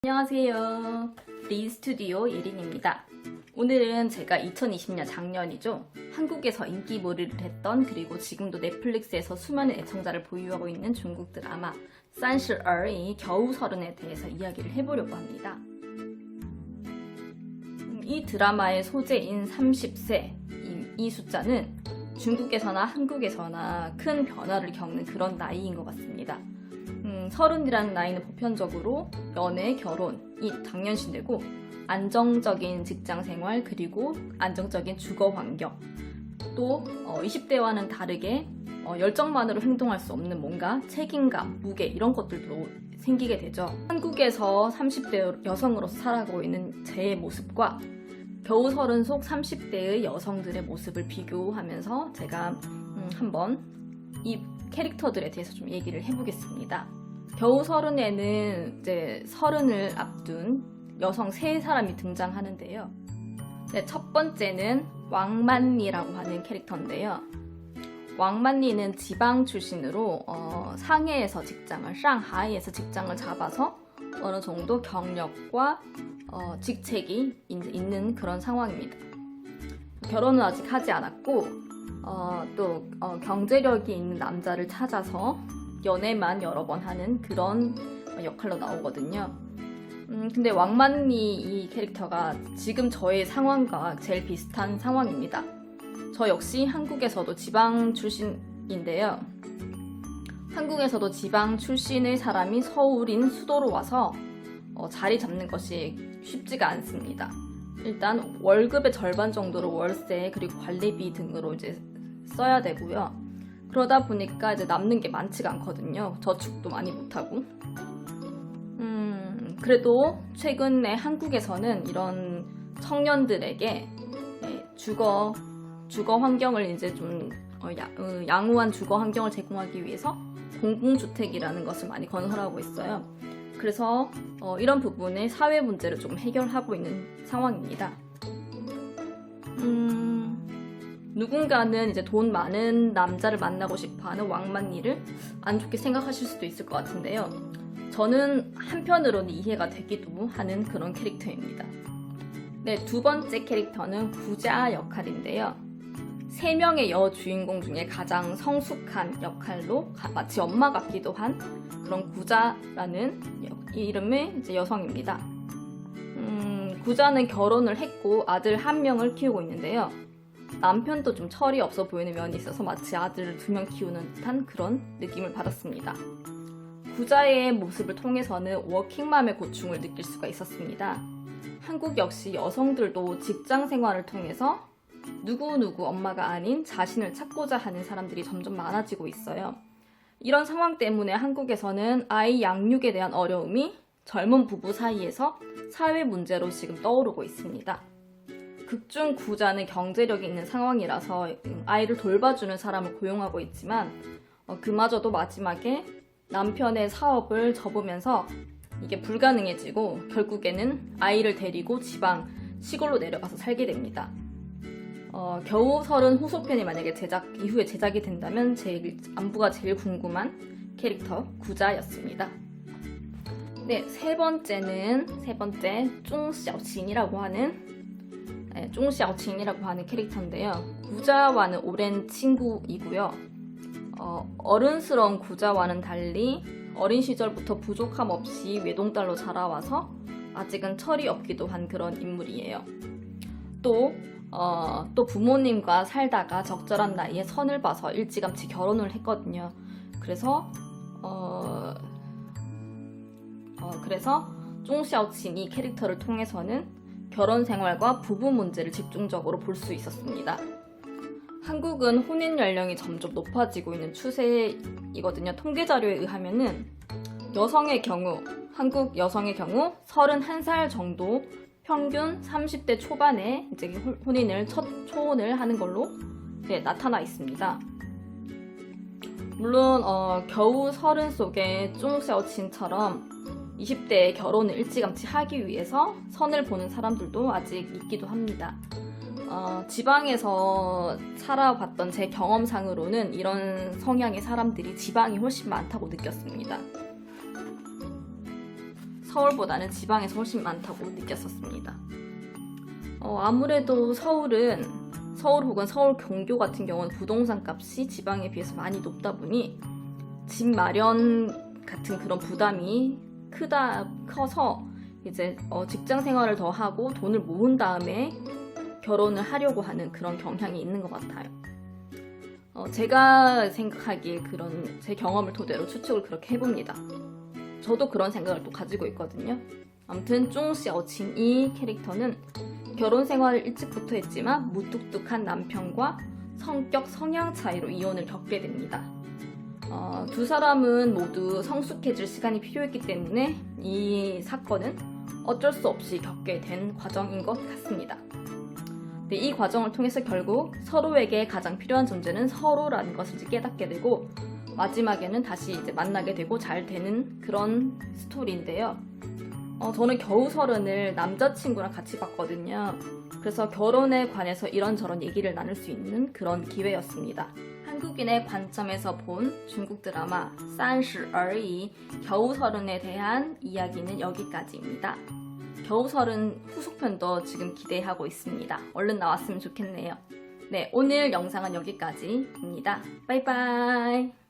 안녕하세요. 리스튜디오 예린입니다. 오늘은 제가 2020년 작년이죠. 한국에서 인기몰이를 했던 그리고 지금도 넷플릭스에서 수많은 애청자를 보유하고 있는 중국 드라마 산시얼의 겨우서른에 대해서 이야기를 해보려고 합니다. 이 드라마의 소재인 30세 이 숫자는 중국에서나 한국에서나 큰 변화를 겪는 그런 나이인 것 같습니다. 서른이라는 나이는 보편적으로 연애, 결혼이 당연시되고 안정적인 직장생활 그리고 안정적인 주거 환경 또 20대와는 다르게 열정만으로 행동할 수 없는 뭔가 책임감, 무게 이런 것들도 생기게 되죠. 한국에서 30대 여성으로서 살아가고 있는 제 모습과 겨우 서른 속 30대의 여성들의 모습을 비교하면서 제가 한번 이 캐릭터들에 대해서 좀 얘기를 해보겠습니다. 겨우 서른에는 이제 서른을 앞둔 여성 세 사람이 등장하는데요. 네, 첫 번째는 왕만리라고 하는 캐릭터인데요. 왕만리는 지방 출신으로 상해에서 샹하이에서 직장을 잡아서 어느 정도 경력과 직책이 있는 그런 상황입니다. 결혼은 아직 하지 않았고 또 경제력이 있는 남자를 찾아서 연애만 여러 번 하는 그런 역할로 나오거든요. 근데 왕만리 이 캐릭터가 지금 저의 상황과 제일 비슷한 상황입니다. 저 역시 한국에서도 지방 출신인데요. 한국에서도 지방 출신의 사람이 서울인 수도로 와서 자리 잡는 것이 쉽지가 않습니다. 일단 월급의 절반 정도로 월세 그리고 관리비 등으로 이제 써야 되고요. 그러다 보니까 이제 남는 게 많지가 않거든요. 저축도 많이 못하고. 그래도 최근에 한국에서는 이런 청년들에게 주거 환경을 이제 좀 양호한 주거 환경을 제공하기 위해서 공공주택이라는 것을 많이 건설하고 있어요. 그래서 이런 부분의 사회 문제를 좀 해결하고 있는 상황입니다. 누군가는 이제 돈 많은 남자를 만나고 싶어하는 왕만리를 안 좋게 생각하실 수도 있을 것 같은데요. 저는 한편으로는 이해가 되기도 하는 그런 캐릭터입니다. 네, 두 번째 캐릭터는 구자 역할인데요. 세 명의 여주인공 중에 가장 성숙한 역할로 마치 엄마 같기도 한 그런 구자라는 이름의 이제 여성입니다. 구자는 결혼을 했고 아들 한 명을 키우고 있는데요. 남편도 좀 철이 없어 보이는 면이 있어서 마치 아들을 2명 키우는 듯한 그런 느낌을 받았습니다. 구자의 모습을 통해서는 워킹맘의 고충을 느낄 수가 있었습니다. 한국 역시 여성들도 직장 생활을 통해서 누구누구 엄마가 아닌 자신을 찾고자 하는 사람들이 점점 많아지고 있어요. 이런 상황 때문에 한국에서는 아이 양육에 대한 어려움이 젊은 부부 사이에서 사회 문제로 지금 떠오르고 있습니다. 극중 구자는 경제력이 있는 상황이라서 아이를 돌봐주는 사람을 고용하고 있지만 그마저도 마지막에 남편의 사업을 접으면서 이게 불가능해지고 결국에는 아이를 데리고 시골로 내려가서 살게 됩니다. 겨우 서른 후속편이 만약에 이후에 제작이 된다면 안부가 제일 궁금한 캐릭터 구자였습니다. 네, 세 번째 쫑小琴이라고 하는 캐릭터인데요. 구자와는 오랜 친구이고요. 어른스러운 구자와는 달리 어린 시절부터 부족함 없이 외동딸로 자라와서 아직은 철이 없기도 한 그런 인물이에요. 또 부모님과 살다가 적절한 나이에 선을 봐서 일찌감치 결혼을 했거든요. 그래서 쫑小琴이 캐릭터를 통해서는 결혼 생활과 부부 문제를 집중적으로 볼 수 있었습니다. 한국은 혼인 연령이 점점 높아지고 있는 추세이거든요. 통계 자료에 의하면은 한국 여성의 경우 31살 정도 평균 30대 초반에 이제 첫 초혼을 하는 걸로 나타나 있습니다. 물론 겨우 서른 속의 쫑小琴처럼 20대에 결혼을 일찌감치 하기 위해서 선을 보는 사람들도 아직 있기도 합니다. 지방에서 살아봤던 제 경험상으로는 이런 성향의 사람들이 지방이 훨씬 많다고 느꼈습니다. 서울보다는 지방에서 훨씬 많다고 느꼈었습니다. 아무래도 서울 혹은 서울 경교 같은 경우는 부동산 값이 지방에 비해서 많이 높다 보니 집 마련 같은 그런 부담이 커서 이제 직장 생활을 더 하고 돈을 모은 다음에 결혼을 하려고 하는 그런 경향이 있는 것 같아요. 제가 생각하기에 제 경험을 토대로 추측을 그렇게 해봅니다. 저도 그런 생각을 또 가지고 있거든요. 아무튼 쫑시어친 이 캐릭터는 결혼 생활을 일찍부터 했지만 무뚝뚝한 남편과 성향 차이로 이혼을 겪게 됩니다. 두 사람은 모두 성숙해질 시간이 필요했기 때문에 이 사건은 어쩔 수 없이 겪게 된 과정인 것 같습니다. 네, 이 과정을 통해서 결국 서로에게 가장 필요한 존재는 서로라는 것을 깨닫게 되고 마지막에는 다시 이제 만나게 되고 잘 되는 그런 스토리인데요. 저는 겨우서른을 남자친구랑 같이 봤거든요. 그래서 결혼에 관해서 이런저런 얘기를 나눌 수 있는 그런 기회였습니다. 한국인의 관점에서 본 중국 드라마 30而已 겨우서른에 대한 이야기는 여기까지입니다. 겨우서른 후속편도 지금 기대하고 있습니다. 얼른 나왔으면 좋겠네요. 네, 오늘 영상은 여기까지입니다. 바이바이.